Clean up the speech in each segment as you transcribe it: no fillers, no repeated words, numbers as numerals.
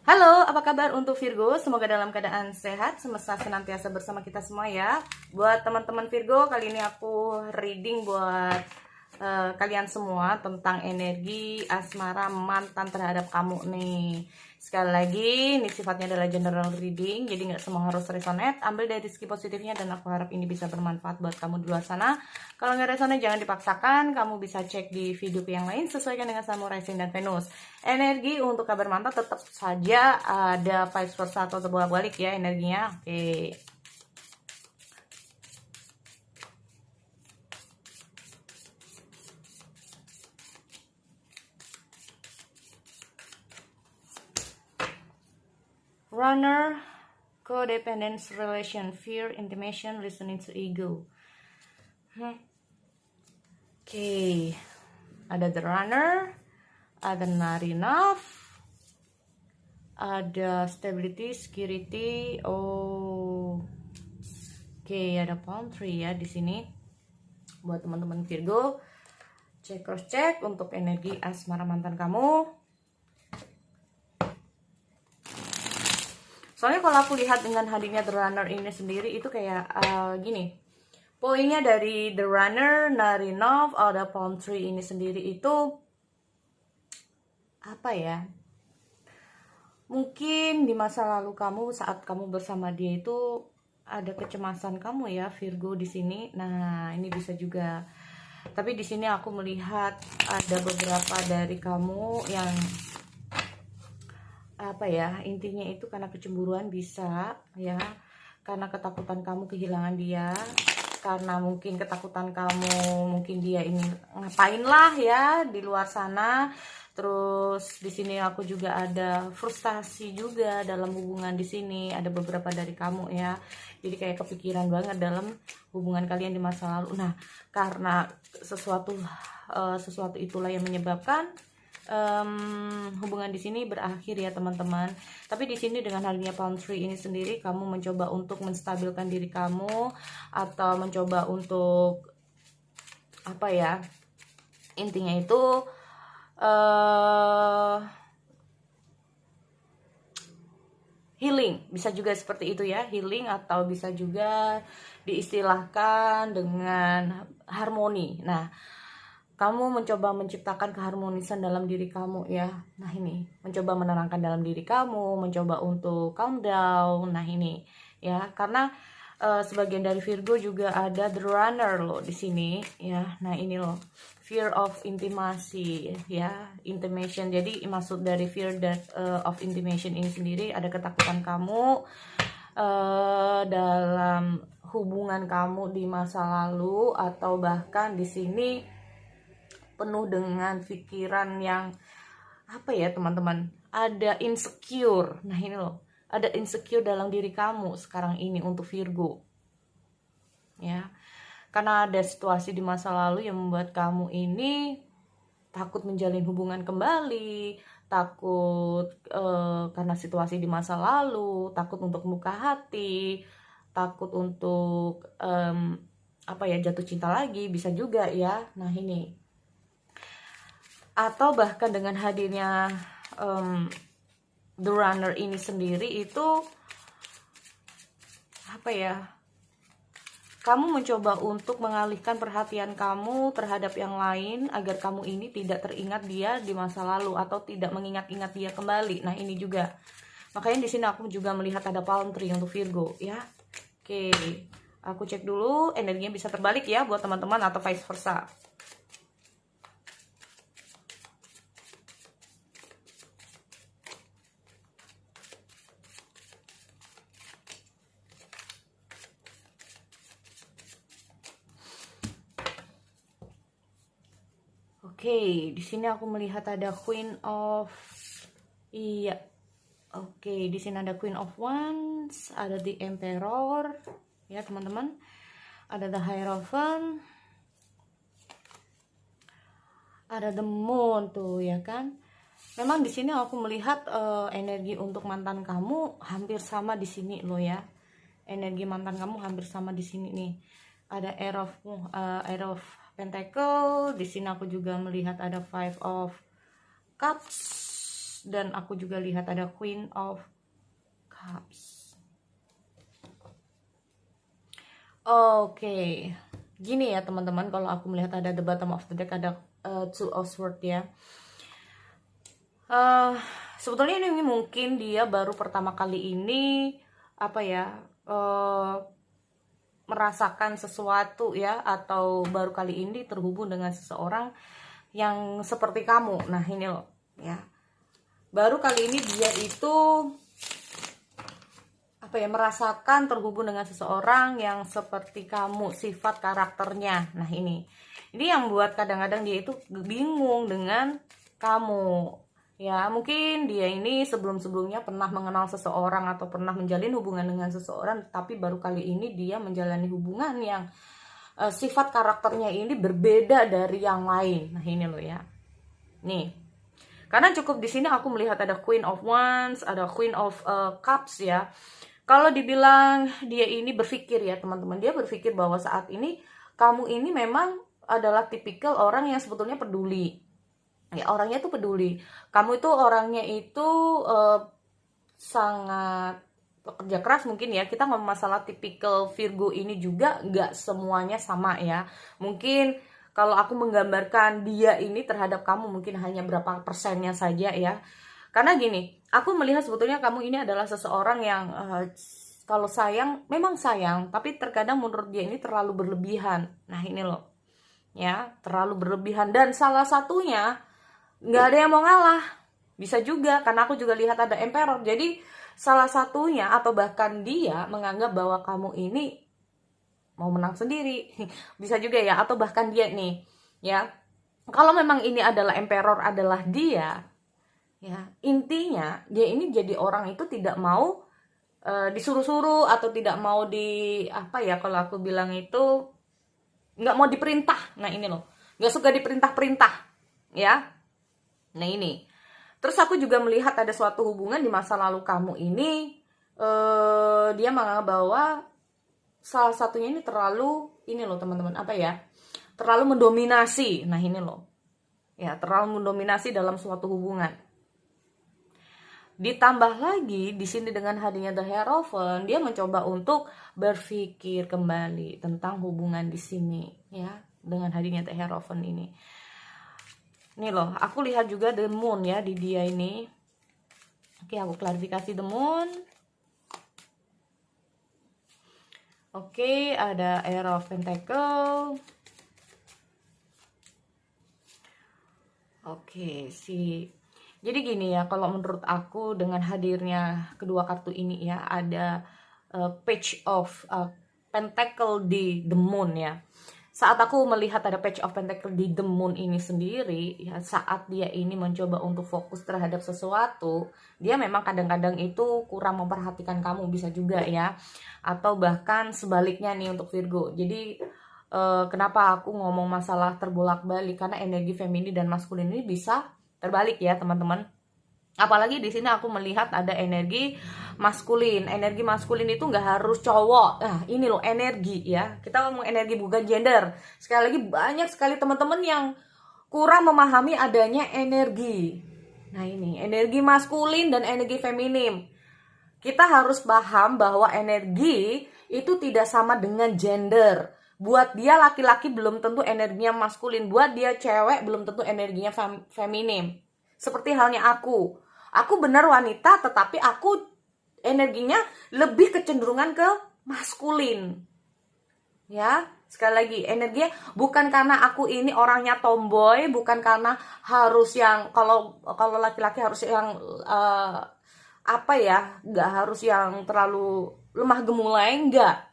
Halo, apa kabar untuk Virgo? Semoga dalam keadaan sehat, semesta senantiasa bersama kita semua ya. Buat teman-teman Virgo, kali ini aku reading buat kalian semua tentang energi asmara mantan terhadap kamu nih. Sekali lagi, ini sifatnya adalah general reading, jadi nggak semua harus resonate. Ambil dari segi positifnya dan aku harap ini bisa bermanfaat buat kamu di luar sana. Kalau nggak resonate jangan dipaksakan, kamu bisa cek di video yang lain sesuaikan dengan Samurai Rising dan Venus. Energi untuk kabar mantan tetap saja ada vice versa atau terbolak-balik ya energinya. Oke. Runner, codependence relation, fear, intimation, listening to ego. Oke. Ada the runner, ada not enough, ada stability, security. Oke, ada palm tree ya di sini. Buat teman-teman Virgo, cek cross check untuk energi asmara mantan kamu. Soalnya kalau aku lihat dengan hadirnya The Runner ini sendiri itu kayak gini. Poinnya dari The Runner, not enough, ada palm tree ini sendiri itu apa ya? Mungkin di masa lalu kamu saat kamu bersama dia itu ada kecemasan kamu ya Virgo di sini. Nah, ini bisa juga. Tapi di sini aku melihat ada beberapa dari kamu yang apa ya, intinya itu karena kecemburuan bisa ya, karena ketakutan kamu kehilangan dia, karena mungkin ketakutan kamu mungkin dia ingin ngapain lah ya di luar sana. Terus di sini aku juga ada frustasi juga dalam hubungan di sini, ada beberapa dari kamu ya. Jadi kayak kepikiran banget dalam hubungan kalian di masa lalu. Nah, karena sesuatu itulah yang menyebabkan hubungan di sini berakhir ya teman-teman. Tapi di sini dengan halnya palm tree ini sendiri, kamu mencoba untuk menstabilkan diri kamu atau mencoba untuk apa ya? Intinya itu healing, bisa juga seperti itu ya, healing, atau bisa juga diistilahkan dengan harmoni. Nah, kamu mencoba menciptakan keharmonisan dalam diri kamu ya. Nah ini, mencoba menenangkan dalam diri kamu, mencoba untuk calm down. Nah ini ya, karena sebagian dari Virgo juga ada the runner loh di sini ya. Nah ini loh, fear of intimacy ya, intimation. Jadi maksud dari fear of intimation ini sendiri ada ketakutan kamu dalam hubungan kamu di masa lalu, atau bahkan di sini penuh dengan pikiran yang apa ya teman-teman, ada insecure. Nah ini loh, ada insecure dalam diri kamu sekarang ini untuk Virgo ya, karena ada situasi di masa lalu yang membuat kamu ini takut menjalin hubungan kembali, takut karena situasi di masa lalu, takut untuk buka hati, takut untuk apa ya, jatuh cinta lagi, bisa juga ya. Nah ini, atau bahkan dengan hadirnya the runner ini sendiri itu apa ya, kamu mencoba untuk mengalihkan perhatian kamu terhadap yang lain agar kamu ini tidak teringat dia di masa lalu atau tidak mengingat-ingat dia kembali. Nah ini juga, makanya di sini aku juga melihat ada palm tree untuk Virgo ya. Oke, aku cek dulu energinya bisa terbalik ya buat teman-teman atau vice versa. Oke, di sini aku melihat ada Queen of, iya. Oke, di sini ada Queen of Wands, ada the Emperor ya teman-teman. Ada the Hierophant. Ada the Moon tuh ya kan. Memang di sini aku melihat energi untuk mantan kamu hampir sama di sini loh ya. Energi mantan kamu hampir sama di sini nih. Ada Air of Pentacle. Di sini aku juga melihat ada Five of Cups Cups, dan aku juga lihat ada Queen of Cups. Oke, gini ya teman-teman, kalau aku melihat ada the bottom of the deck, ada Two of Swords ya. Sebetulnya ini mungkin dia baru pertama kali ini apa ya, merasakan sesuatu ya, atau baru kali ini terhubung dengan seseorang yang seperti kamu. Nah ini loh ya, baru kali ini dia itu apa ya, merasakan terhubung dengan seseorang yang seperti kamu, sifat karakternya. Nah ini yang buat kadang-kadang dia itu bingung dengan kamu ya. Mungkin dia ini sebelum-sebelumnya pernah mengenal seseorang atau pernah menjalin hubungan dengan seseorang, tapi baru kali ini dia menjalani hubungan yang sifat karakternya ini berbeda dari yang lain. Nah ini loh ya, nih karena cukup di sini aku melihat ada Queen of Wands, ada Queen of Cups ya. Kalau dibilang dia ini berpikir ya teman-teman, dia berpikir bahwa saat ini kamu ini memang adalah tipikal orang yang sebetulnya peduli. Ya, orangnya itu peduli. Kamu itu orangnya itu sangat pekerja keras mungkin ya. Kita ngomong masalah tipikal Virgo ini juga nggak semuanya sama ya. Mungkin kalau aku menggambarkan dia ini terhadap kamu mungkin hanya berapa persennya saja ya. Karena gini, aku melihat sebetulnya kamu ini adalah seseorang yang kalau sayang, memang sayang, tapi terkadang menurut dia ini terlalu berlebihan. Nah ini loh, ya terlalu berlebihan. Dan salah satunya, nggak ada yang mau ngalah. Bisa juga, karena aku juga lihat ada Emperor. Jadi salah satunya, atau bahkan dia menganggap bahwa kamu ini mau menang sendiri. Bisa juga ya, atau bahkan dia nih, ya. Kalau memang ini adalah Emperor, adalah dia, ya intinya dia ini jadi orang itu tidak mau disuruh-suruh, atau tidak mau di apa ya, kalau aku bilang itu nggak mau diperintah. Nah ini loh, nggak suka diperintah-perintah ya. Nah ini terus aku juga melihat ada suatu hubungan di masa lalu kamu ini, dia menganggap bahwa salah satunya ini terlalu ini loh teman-teman, apa ya, terlalu mendominasi. Nah ini loh ya, terlalu mendominasi dalam suatu hubungan. Ditambah lagi di sini dengan hadirnya The Hierophant, dia mencoba untuk berpikir kembali tentang hubungan di sini ya, dengan hadirnya The Hierophant ini. Nih loh, aku lihat juga The Moon ya di dia ini. Oke, aku klarifikasi The Moon. Oke, ada Air of Pentacle. Oke, jadi gini ya, kalau menurut aku dengan hadirnya kedua kartu ini ya, ada Page of Pentacle di The Moon ya. Saat aku melihat ada Page of Pentacle di The Moon ini sendiri ya, saat dia ini mencoba untuk fokus terhadap sesuatu, dia memang kadang-kadang itu kurang memperhatikan kamu, bisa juga ya. Atau bahkan sebaliknya nih untuk Virgo. Jadi kenapa aku ngomong masalah terbolak-balik, karena energi feminin dan maskulin ini bisa terbalik ya teman-teman. Apalagi di sini aku melihat ada energi maskulin. Energi maskulin itu nggak harus cowok. Nah ini loh energi ya. Kita ngomong energi bukan gender. Sekali lagi banyak sekali teman-teman yang kurang memahami adanya energi. Nah ini energi maskulin dan energi feminim. Kita harus paham bahwa energi itu tidak sama dengan gender. Buat dia laki-laki belum tentu energinya maskulin. Buat dia cewek belum tentu energinya feminim. Seperti halnya aku. Aku benar wanita, tetapi aku energinya lebih kecenderungan ke maskulin. Ya, sekali lagi energinya bukan karena aku ini orangnya tomboy, bukan karena harus yang kalau laki-laki harus yang apa ya, nggak harus yang terlalu lemah gemulai, enggak.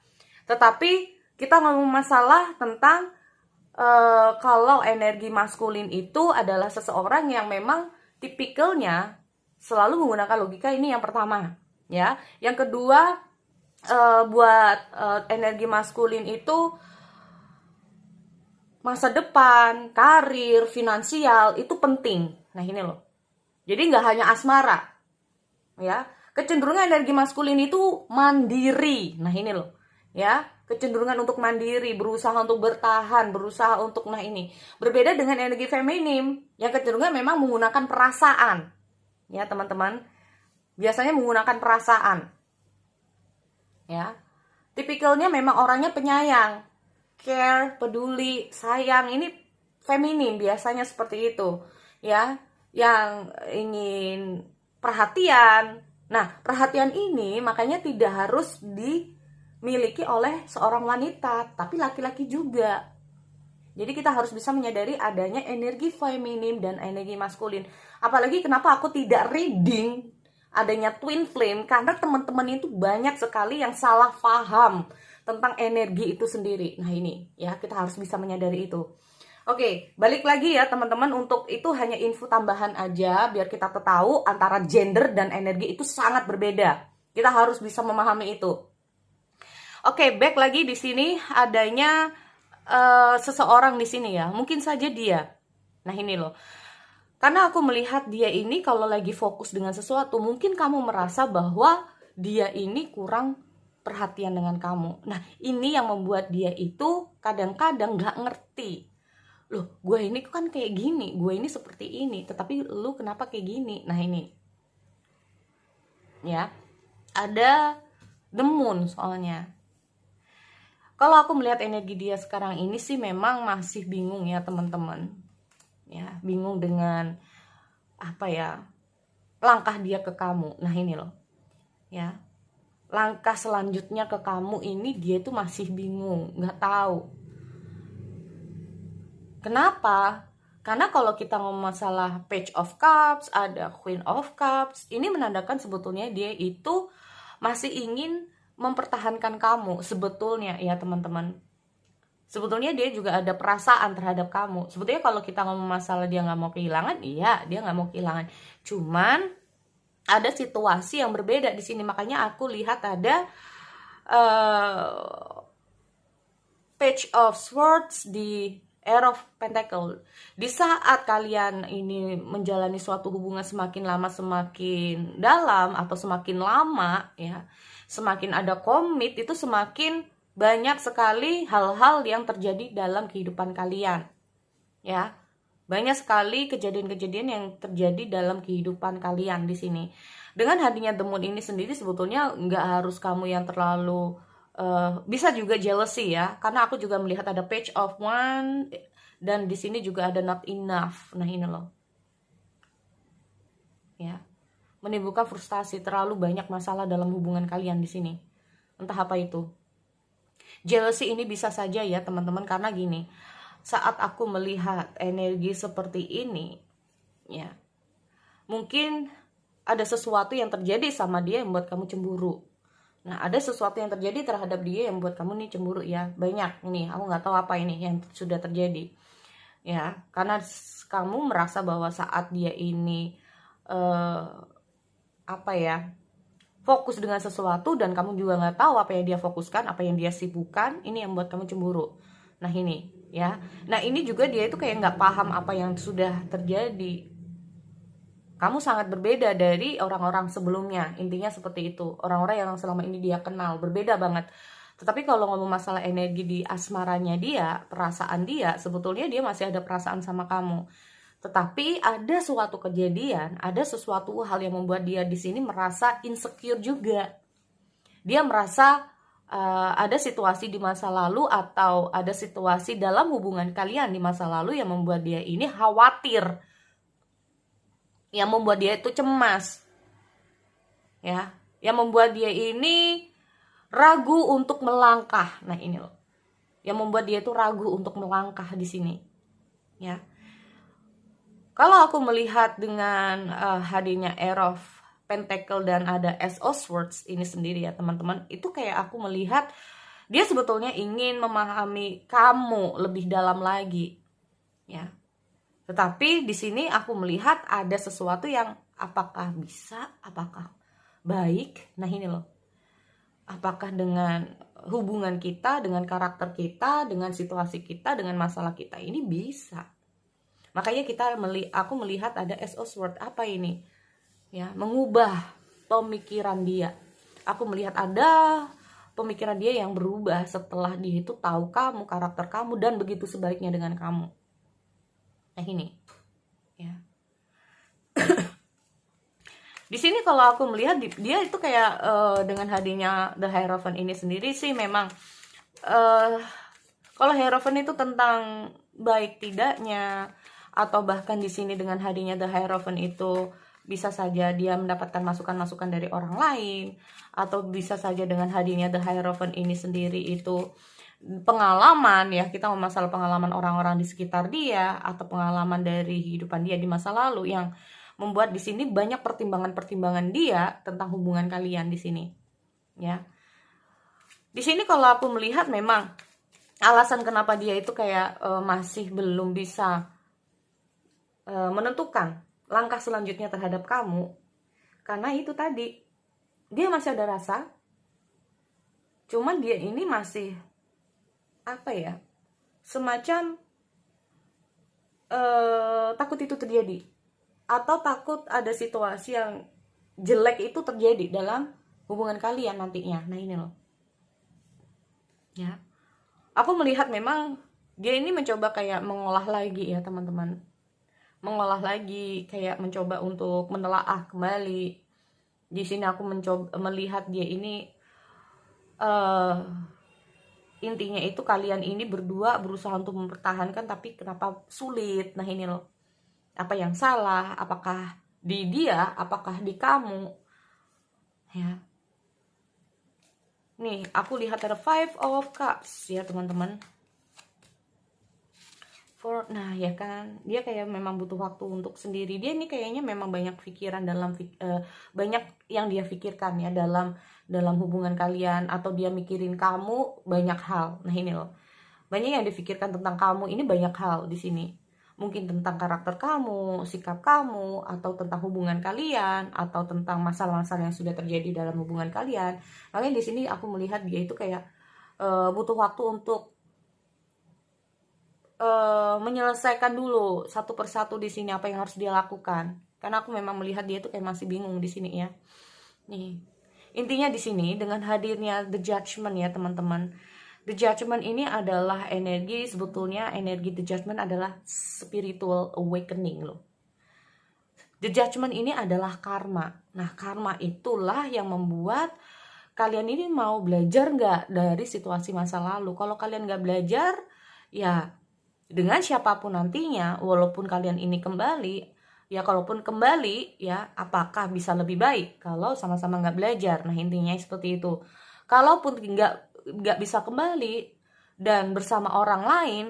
Tetapi kita ngomong masalah tentang kalau energi maskulin itu adalah seseorang yang memang tipikalnya selalu menggunakan logika. Ini yang pertama ya. Yang kedua, buat energi maskulin itu masa depan, karir, finansial itu penting. Nah ini loh, jadi nggak hanya asmara ya. Kecenderungan energi maskulin itu mandiri. Nah ini loh ya, kecenderungan untuk mandiri, berusaha untuk bertahan, berusaha untuk, nah ini berbeda dengan energi feminim yang kecenderungan memang menggunakan perasaan ya teman-teman, biasanya menggunakan perasaan, ya. Tipikalnya memang orangnya penyayang, care, peduli, sayang. Ini feminim biasanya seperti itu, ya, yang ingin perhatian. Nah, perhatian ini makanya tidak harus dimiliki oleh seorang wanita, tapi laki-laki juga. Jadi kita harus bisa menyadari adanya energi feminim dan energi maskulin. Apalagi kenapa aku tidak reading adanya twin flame, karena teman-teman itu banyak sekali yang salah paham tentang energi itu sendiri. Nah ini ya, kita harus bisa menyadari itu. Oke, balik lagi ya teman-teman, untuk itu hanya info tambahan aja biar kita tahu antara gender dan energi itu sangat berbeda. Kita harus bisa memahami itu. Oke, back lagi di sini adanya seseorang di sini ya, mungkin saja dia. Nah ini loh, karena aku melihat dia ini kalau lagi fokus dengan sesuatu, mungkin kamu merasa bahwa dia ini kurang perhatian dengan kamu. Nah ini yang membuat dia itu kadang-kadang gak ngerti. Loh, gue ini kan kayak gini, gue ini seperti ini, tetapi lu kenapa kayak gini? Nah ini, ya, ada the moon soalnya. Kalau aku melihat energi dia sekarang ini sih memang masih bingung ya teman-teman. Ya, bingung dengan apa ya, langkah dia ke kamu. Nah ini loh, ya, langkah selanjutnya ke kamu ini dia tuh masih bingung, nggak tahu. Kenapa? Karena kalau kita ngomong masalah Page of Cups, ada Queen of Cups, ini menandakan sebetulnya dia itu masih ingin mempertahankan kamu sebetulnya ya teman-teman. Sebetulnya dia juga ada perasaan terhadap kamu. Sebetulnya kalau kita ngomong masalah dia nggak mau kehilangan, iya dia nggak mau kehilangan. Cuman ada situasi yang berbeda di sini. Makanya aku lihat ada Page of Swords di Air of Pentacle. Di saat kalian ini menjalani suatu hubungan semakin lama semakin dalam atau semakin lama ya, semakin ada komit, itu semakin banyak sekali hal-hal yang terjadi dalam kehidupan kalian. Ya. Banyak sekali kejadian-kejadian yang terjadi dalam kehidupan kalian di sini. Dengan hadirnya The Moon ini sendiri sebetulnya nggak harus kamu yang terlalu bisa juga jealousy ya, karena aku juga melihat ada Page of One dan di sini juga ada Not Enough. Nah ini loh, ya, menimbulkan frustasi, terlalu banyak masalah dalam hubungan kalian di sini. Entah apa itu. Jealousy ini bisa saja ya teman-teman, karena gini, saat aku melihat energi seperti ini, ya, mungkin ada sesuatu yang terjadi sama dia yang membuat kamu cemburu. Nah, ada sesuatu yang terjadi terhadap dia yang membuat kamu nih cemburu ya. Banyak nih, aku nggak tahu apa ini yang sudah terjadi. Ya, karena kamu merasa bahwa saat dia ini apa ya, fokus dengan sesuatu dan kamu juga nggak tahu apa yang dia fokuskan, apa yang dia sibukkan, ini yang membuat kamu cemburu. Nah ini ya, nah ini juga dia itu kayak nggak paham apa yang sudah terjadi. Kamu sangat berbeda dari orang-orang sebelumnya, intinya seperti itu. Orang-orang yang selama ini dia kenal, berbeda banget. Tetapi kalau ngomong masalah energi di asmaranya dia, perasaan dia, sebetulnya dia masih ada perasaan sama kamu. Tetapi ada suatu kejadian, ada sesuatu hal yang membuat dia di sini merasa insecure juga. Dia merasa ada situasi di masa lalu atau ada situasi dalam hubungan kalian di masa lalu yang membuat dia ini khawatir, yang membuat dia itu cemas, ya, yang membuat dia ini ragu untuk melangkah. Nah ini loh, yang membuat dia itu ragu untuk melangkah di sini, ya. Kalau aku melihat dengan hadirnya Air of Pentacle dan ada Ace of Swords ini sendiri ya teman-teman, itu kayak aku melihat dia sebetulnya ingin memahami kamu lebih dalam lagi, ya. Tetapi di sini aku melihat ada sesuatu yang apakah bisa, apakah baik. Nah ini loh, apakah dengan hubungan kita, dengan karakter kita, dengan situasi kita, dengan masalah kita ini bisa. Makanya aku melihat ada Ace of Swords. Apa ini? Ya, mengubah pemikiran dia. Aku melihat ada pemikiran dia yang berubah setelah dia itu tahu kamu, karakter kamu, dan begitu sebaliknya dengan kamu. Nah ini, ya. Di sini kalau aku melihat dia itu kayak dengan hadirnya The Hierophant ini sendiri sih memang kalau Hierophant itu tentang baik tidaknya, atau bahkan di sini dengan hadirnya The Hierophant itu bisa saja dia mendapatkan masukan-masukan dari orang lain, atau bisa saja dengan hadirnya The Hierophant ini sendiri itu pengalaman ya, kita ngomong masalah pengalaman orang-orang di sekitar dia atau pengalaman dari kehidupan dia di masa lalu yang membuat di sini banyak pertimbangan-pertimbangan dia tentang hubungan kalian di sini ya. Di sini kalau aku melihat memang alasan kenapa dia itu kayak masih belum bisa menentukan langkah selanjutnya terhadap kamu, karena itu tadi dia masih ada rasa, cuman dia ini masih apa ya, semacam takut itu terjadi, atau takut ada situasi yang jelek itu terjadi dalam hubungan kalian nantinya. Nah ini loh ya, aku melihat memang dia ini mencoba kayak mengolah lagi ya teman-teman, mengolah lagi, kayak mencoba untuk menelaah kembali. Di sini aku mencoba melihat dia ini intinya itu kalian ini berdua berusaha untuk mempertahankan, tapi kenapa sulit. Nah ini loh, apa yang salah, apakah di dia, apakah di kamu ya. Nih aku lihat ada Five of Cups ya teman-teman. Nah ya kan, dia kayak memang butuh waktu untuk sendiri. Dia ini kayaknya memang banyak pikiran banyak yang dia pikirkan ya dalam hubungan kalian, atau dia mikirin kamu banyak hal. Nah ini loh, banyak yang difikirkan tentang kamu ini, banyak hal di sini. Mungkin tentang karakter kamu, sikap kamu, atau tentang hubungan kalian, atau tentang masalah-masalah yang sudah terjadi dalam hubungan kalian. Makanya di sini aku melihat dia itu kayak butuh waktu untuk menyelesaikan dulu satu persatu di sini apa yang harus dia lakukan. Karena aku memang melihat dia tuh kayak masih bingung di sini ya. Nih, intinya di sini dengan hadirnya The Judgment ya teman-teman. The Judgment ini adalah energi, sebetulnya energi The Judgment adalah spiritual awakening loh. The Judgment ini adalah karma. Nah, karma itulah yang membuat kalian ini mau belajar nggak dari situasi masa lalu. Kalau kalian nggak belajar, ya dengan siapapun nantinya, walaupun kalian ini kembali, ya kalaupun kembali, ya apakah bisa lebih baik kalau sama-sama nggak belajar. Nah intinya seperti itu. Kalaupun nggak bisa kembali dan bersama orang lain,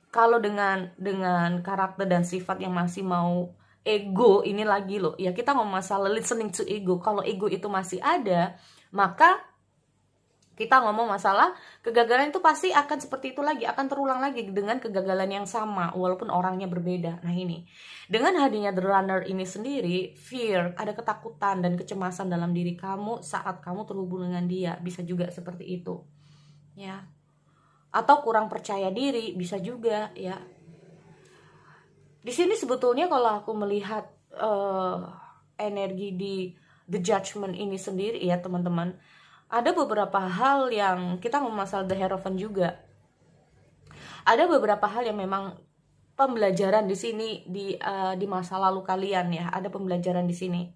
kalau dengan karakter dan sifat yang masih mau ego ini lagi loh, ya kita ngomong masalah listening to ego. Kalau ego itu masih ada, maka kita ngomong masalah kegagalan itu pasti akan seperti itu lagi, akan terulang lagi dengan kegagalan yang sama walaupun orangnya berbeda. Nah ini, dengan hadirnya The Runner ini sendiri, fear, ada ketakutan dan kecemasan dalam diri kamu saat kamu terhubung dengan dia, bisa juga seperti itu ya. Atau kurang percaya diri, bisa juga ya. Di sini sebetulnya kalau aku melihat energi di The Judgment ini sendiri ya teman-teman, ada beberapa hal yang kita ngomong masalah The Hierophant juga. Ada beberapa hal yang memang pembelajaran di sini di masa lalu kalian ya. Ada pembelajaran di sini.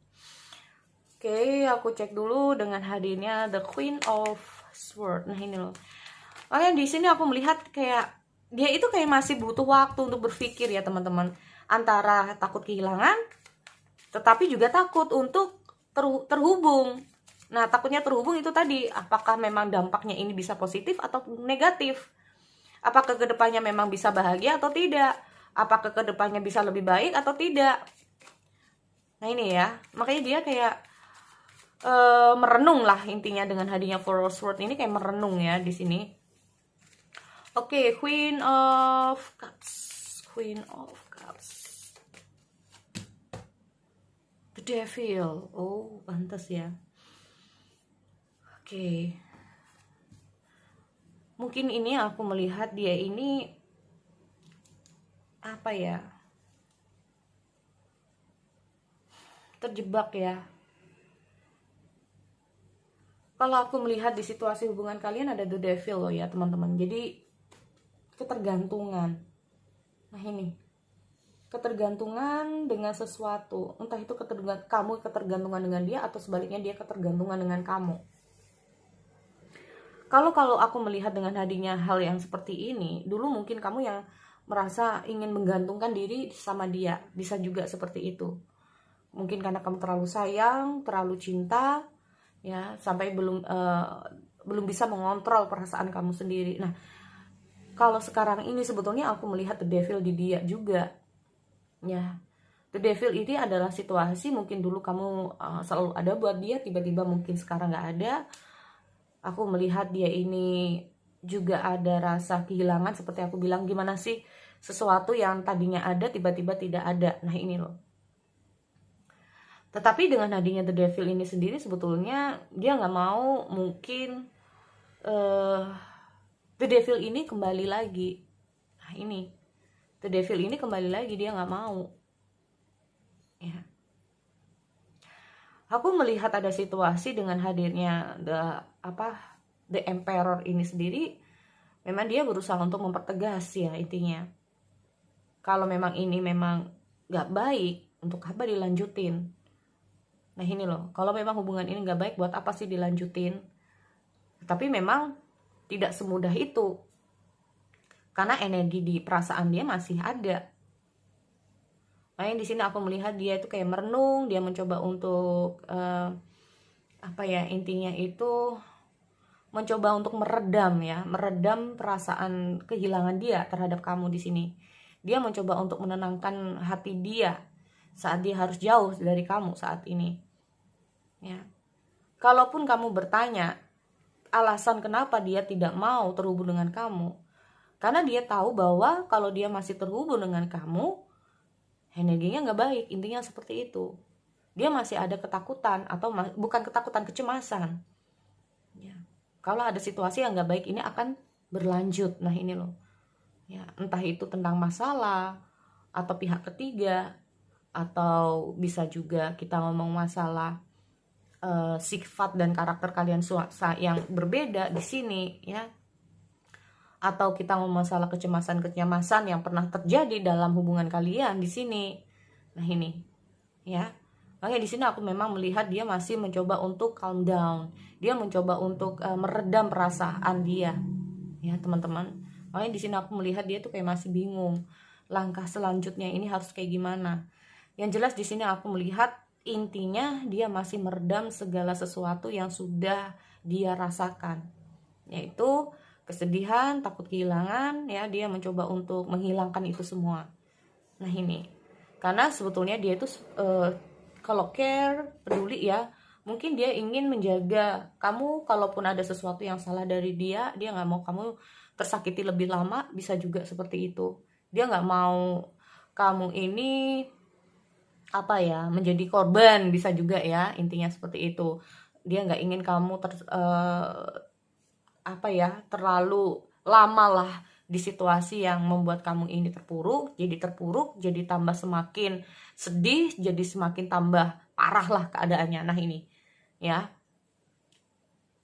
Oke, aku cek dulu dengan hadirnya The Queen of Swords. Nah ini loh. Makanya di sini aku melihat kayak dia itu kayak masih butuh waktu untuk berpikir ya teman-teman. Antara takut kehilangan, tetapi juga takut untuk terhubung. Nah, takutnya terhubung itu tadi, apakah memang dampaknya ini bisa positif atau negatif? Apakah kedepannya memang bisa bahagia atau tidak? Apakah kedepannya bisa lebih baik atau tidak? Nah ini ya, makanya dia kayak merenung lah intinya dengan hadirnya Four of Swords ini, kayak merenung ya di sini. Oke, Queen of Cups. Queen of Cups. The Devil. Oh, pantas ya. Oke. Mungkin ini aku melihat dia ini apa ya? Terjebak ya. Kalau aku melihat di situasi hubungan kalian ada The Devil loh ya, teman-teman. Jadi ketergantungan. Nah, ini. ketergantungan dengan sesuatu, entah itu kamu ketergantungan dengan dia atau sebaliknya dia ketergantungan dengan kamu. Kalau aku melihat dengan hadirnya hal yang seperti ini, dulu mungkin kamu yang merasa ingin menggantungkan diri sama dia, bisa juga seperti itu. Mungkin karena kamu terlalu sayang, terlalu cinta, ya, sampai belum bisa mengontrol perasaan kamu sendiri. Nah, kalau sekarang ini sebetulnya aku melihat the devil di dia juga, ya. The devil ini adalah situasi mungkin dulu kamu selalu ada buat dia, tiba-tiba mungkin sekarang nggak ada. Aku melihat dia ini juga ada rasa kehilangan, seperti aku bilang, gimana sih sesuatu yang tadinya ada tiba-tiba tidak ada. Nah ini loh. Tetapi dengan hadirnya the devil ini sendiri, sebetulnya dia nggak mau mungkin the devil ini kembali lagi. Nah ini, the devil ini kembali lagi, dia nggak mau. Ya. Aku melihat ada situasi dengan hadirnya the emperor ini sendiri, memang dia berusaha untuk mempertegas ya intinya. Kalau memang ini memang gak baik, untuk apa dilanjutin? Nah ini loh, kalau memang hubungan ini gak baik, buat apa sih dilanjutin? Tapi memang tidak semudah itu, karena energi di perasaan dia masih ada. Makanya di sini aku melihat dia itu kayak merenung, dia mencoba untuk intinya itu mencoba untuk meredam perasaan kehilangan dia terhadap kamu di sini. Dia mencoba untuk menenangkan hati dia saat dia harus jauh dari kamu saat ini. Ya. Kalaupun kamu bertanya alasan kenapa dia tidak mau terhubung dengan kamu, karena dia tahu bahwa kalau dia masih terhubung dengan kamu, energinya nggak baik, intinya seperti itu. Dia masih ada ketakutan, atau bukan ketakutan, kecemasan. Ya. Kalau ada situasi yang nggak baik ini akan berlanjut. Nah ini loh, ya, entah itu tentang masalah atau pihak ketiga, atau bisa juga kita ngomong masalah sifat dan karakter kalian yang berbeda di sini, ya. Atau kita ngomong masalah kecemasan yang pernah terjadi dalam hubungan kalian di sini. Nah ini, ya. Makanya di sini aku memang melihat dia masih mencoba untuk calm down. Dia mencoba untuk meredam perasaan dia, ya teman-teman. Makanya di sini aku melihat dia tuh kayak masih bingung. Langkah selanjutnya ini harus kayak gimana? Yang jelas di sini aku melihat intinya dia masih meredam segala sesuatu yang sudah dia rasakan, yaitu kesedihan, takut kehilangan, ya. Dia mencoba untuk menghilangkan itu semua. Nah ini, karena sebetulnya dia itu kalau care, peduli, ya, mungkin dia ingin menjaga kamu. Kalaupun ada sesuatu yang salah dari dia nggak mau kamu tersakiti lebih lama, bisa juga seperti itu. Dia nggak mau kamu ini menjadi korban, bisa juga ya, intinya seperti itu. Dia nggak ingin kamu terlalu lama lah di situasi yang membuat kamu ini terpuruk, jadi tambah semakin sedih, jadi semakin tambah parah lah keadaannya. Nah ini, ya.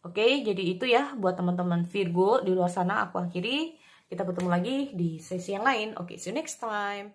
Oke, jadi itu ya buat teman-teman Virgo di luar sana. Aku akhiri, kita bertemu lagi di sesi yang lain. Oke, see you next time.